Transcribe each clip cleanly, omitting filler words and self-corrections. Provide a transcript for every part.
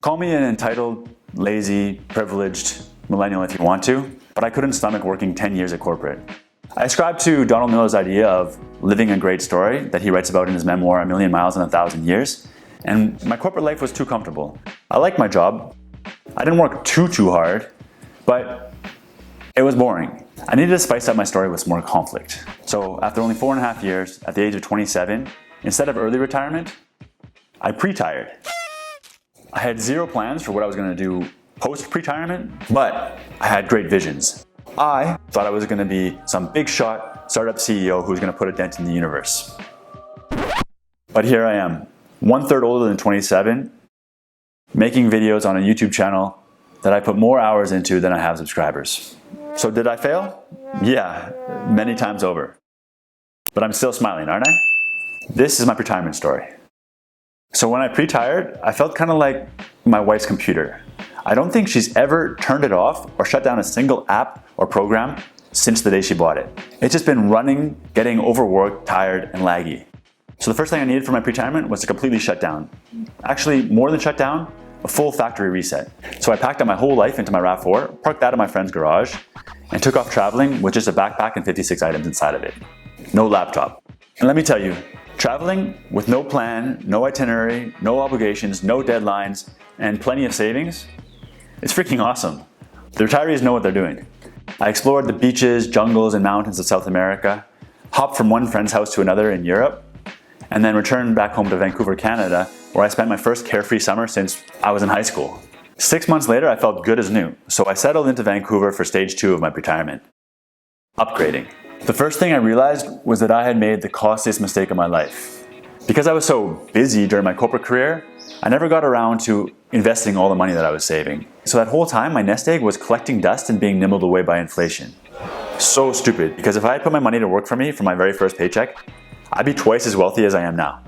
Call me an entitled, lazy, privileged millennial if you want to, but I couldn't stomach working 10 years at corporate. I ascribe to Donald Miller's idea of living a great story that he writes about in his memoir, A Million Miles in 1,000 Years, and my corporate life was too comfortable. I liked my job. I didn't work too hard, but it was boring. I needed to spice up my story with some more conflict. So after only 4.5 years, at the age of 27, instead of early retirement, I pretired. I had zero plans for what I was going to do post-pretirement, but I had great visions. I thought I was going to be some big shot startup CEO who was going to put a dent in the universe. But here I am, 1/3 older than 27, making videos on a YouTube channel that I put more hours into than I have subscribers. So did I fail? Yeah, many times over. But I'm still smiling, aren't I? This is my pretirement story. So when I pretired, I felt kind of like my wife's computer. I don't think she's ever turned it off or shut down a single app or program since the day she bought it. It's just been running, getting overworked, tired, and laggy. So the first thing I needed for my pretirement was to completely shut down. Actually, more than shut down, a full factory reset. So I packed up my whole life into my RAV4, parked that in my friend's garage, and took off traveling with just a backpack and 56 items inside of it. No laptop. And let me tell you, traveling with no plan, no itinerary, no obligations, no deadlines, and plenty of savings, it's freaking awesome. The retirees know what they're doing. I explored the beaches, jungles, and mountains of South America, hopped from one friend's house to another in Europe, and then returned back home to Vancouver, Canada, where I spent my first carefree summer since I was in high school. 6 months later, I felt good as new, so I settled into Vancouver for stage 2 of my pretirement. Upgrading. The first thing I realized was that I had made the costliest mistake of my life. Because I was so busy during my corporate career, I never got around to investing all the money that I was saving. So that whole time, my nest egg was collecting dust and being nibbled away by inflation. So stupid, because if I had put my money to work for me from my very first paycheck, I'd be twice as wealthy as I am now.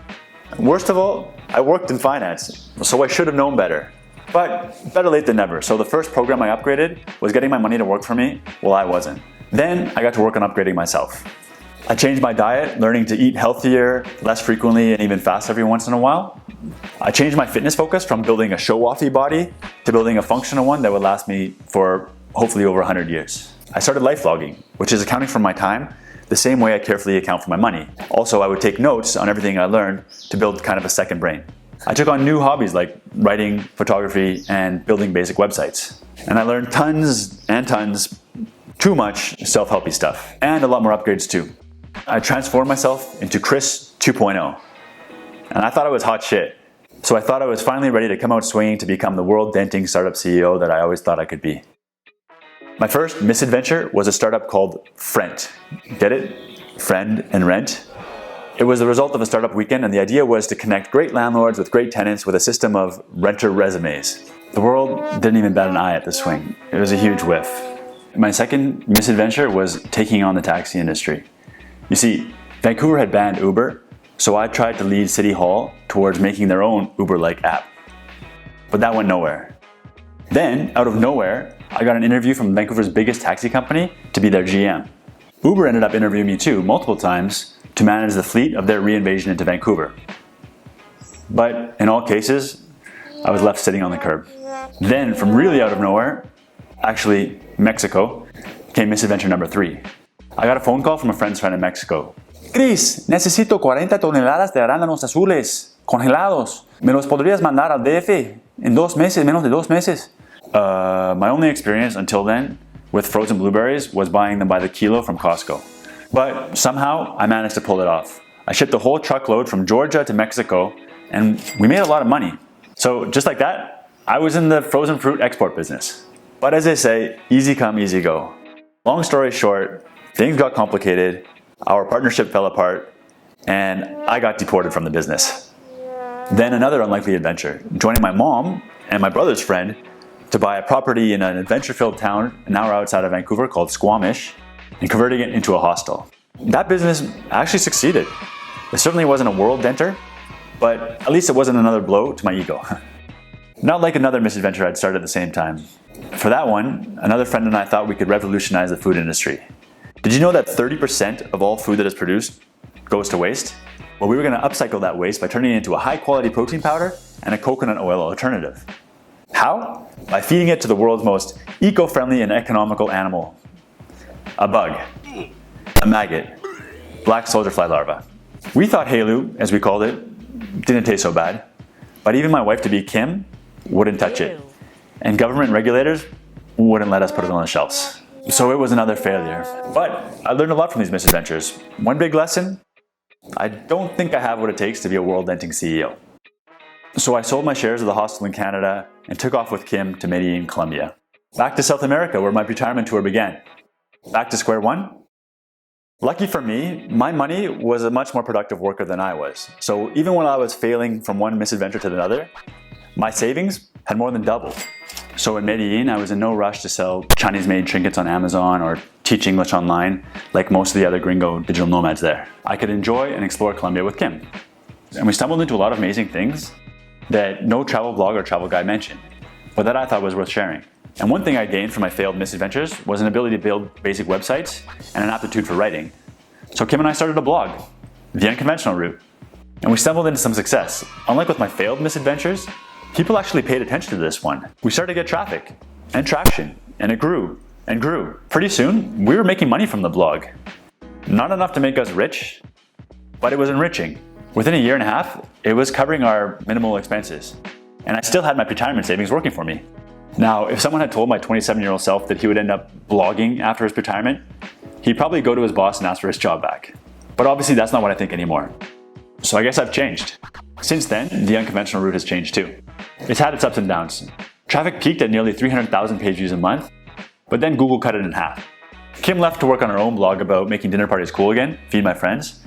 Worst of all, I worked in finance, so I should have known better. But better late than never, so the first program I upgraded was getting my money to work for me while I wasn't. Then I got to work on upgrading myself. I changed my diet, learning to eat healthier, less frequently, and even fast every once in a while. I changed my fitness focus from building a show-offy body to building a functional one that would last me for hopefully over 100 years. I started life logging, which is accounting for my time the same way I carefully account for my money. Also, I would take notes on everything I learned to build kind of a second brain. I took on new hobbies like writing, photography, and building basic websites. And I learned tons and tons, too much self-helpy stuff, and a lot more upgrades too. I transformed myself into Chris 2.0, and I thought I was hot shit. So I thought I was finally ready to come out swinging to become the world-denting startup CEO that I always thought I could be. My first misadventure was a startup called Frent. Get it? Friend and rent. It was the result of a startup weekend, and the idea was to connect great landlords with great tenants with a system of renter resumes. The world didn't even bat an eye at the swing. It was a huge whiff. My second misadventure was taking on the taxi industry. You see, Vancouver had banned Uber, so I tried to lead City Hall towards making their own Uber-like app. But that went nowhere. Then, out of nowhere, I got an interview from Vancouver's biggest taxi company to be their GM. Uber ended up interviewing me too, multiple times, to manage the fleet of their reinvasion into Vancouver. But in all cases, I was left sitting on the curb. Then, from really out of nowhere, actually Mexico, came misadventure number 3. I got a phone call from a friend's friend in Mexico. Chris, necesito 40 toneladas de arándanos azules, congelados. ¿Me los podrías mandar al DF en 2 meses, menos de 2 meses? My only experience until then with frozen blueberries was buying them by the kilo from Costco. But somehow I managed to pull it off. I shipped a whole truckload from Georgia to Mexico, and we made a lot of money. So just like that, I was in the frozen fruit export business. But as they say, easy come, easy go. Long story short, things got complicated, our partnership fell apart, and I got deported from the business. Then another unlikely adventure, joining my mom and my brother's friend to buy a property in an adventure-filled town an hour outside of Vancouver called Squamish and converting it into a hostel. That business actually succeeded. It certainly wasn't a world denter, but at least it wasn't another blow to my ego. Not like another misadventure I'd started at the same time. For that one, another friend and I thought we could revolutionize the food industry. Did you know that 30% of all food that is produced goes to waste? Well, we were going to upcycle that waste by turning it into a high-quality protein powder and a coconut oil alternative. How? By feeding it to the world's most eco-friendly and economical animal. A bug. A maggot. Black soldier fly larva. We thought Halu, as we called it, didn't taste so bad. But even my wife-to-be Kim wouldn't touch it. And government regulators wouldn't let us put it on the shelves. So it was another failure. But I learned a lot from these misadventures. One big lesson, I don't think I have what it takes to be a world-ending CEO. So I sold my shares of the hostel in Canada and took off with Kim to Medellin, Colombia. Back to South America, where my pretirement tour began. Back to square one. Lucky for me, my money was a much more productive worker than I was. So even when I was failing from one misadventure to another, my savings had more than doubled. So in Medellin, I was in no rush to sell Chinese-made trinkets on Amazon or teach English online like most of the other gringo digital nomads there. I could enjoy and explore Colombia with Kim. And we stumbled into a lot of amazing things that no travel blog or travel guide mentioned, but that I thought was worth sharing. And one thing I gained from my failed misadventures was an ability to build basic websites and an aptitude for writing. So Kim and I started a blog, The Unconventional Route, and we stumbled into some success. Unlike with my failed misadventures, people actually paid attention to this one. We started to get traffic and traction, and it grew and grew. Pretty soon, we were making money from the blog. Not enough to make us rich, but it was enriching. Within a year and a half, it was covering our minimal expenses. And I still had my pretirement savings working for me. Now, if someone had told my 27-year-old self that he would end up blogging after his pretirement, he'd probably go to his boss and ask for his job back. But obviously that's not what I think anymore. So I guess I've changed. Since then, the unconventional route has changed too. It's had its ups and downs. Traffic peaked at nearly 300,000 page views a month, but then Google cut it in half. Kim left to work on her own blog about making dinner parties cool again, Feed My Friends,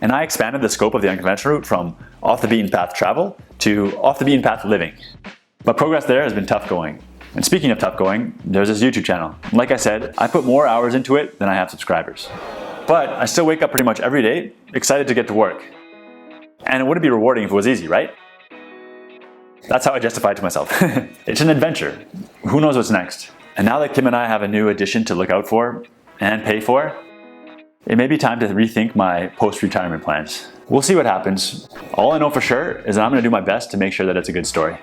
and I expanded the scope of the unconventional route from off the beaten path travel to off the beaten path living. But progress there has been tough going. And speaking of tough going, there's this YouTube channel. Like I said, I put more hours into it than I have subscribers. But I still wake up pretty much every day, excited to get to work. And it wouldn't be rewarding if it was easy, right? That's how I justify it to myself. It's an adventure. Who knows what's next? And now that Kim and I have a new addition to look out for and pay for, it may be time to rethink my post-retirement plans. We'll see what happens. All I know for sure is that I'm going to do my best to make sure that it's a good story.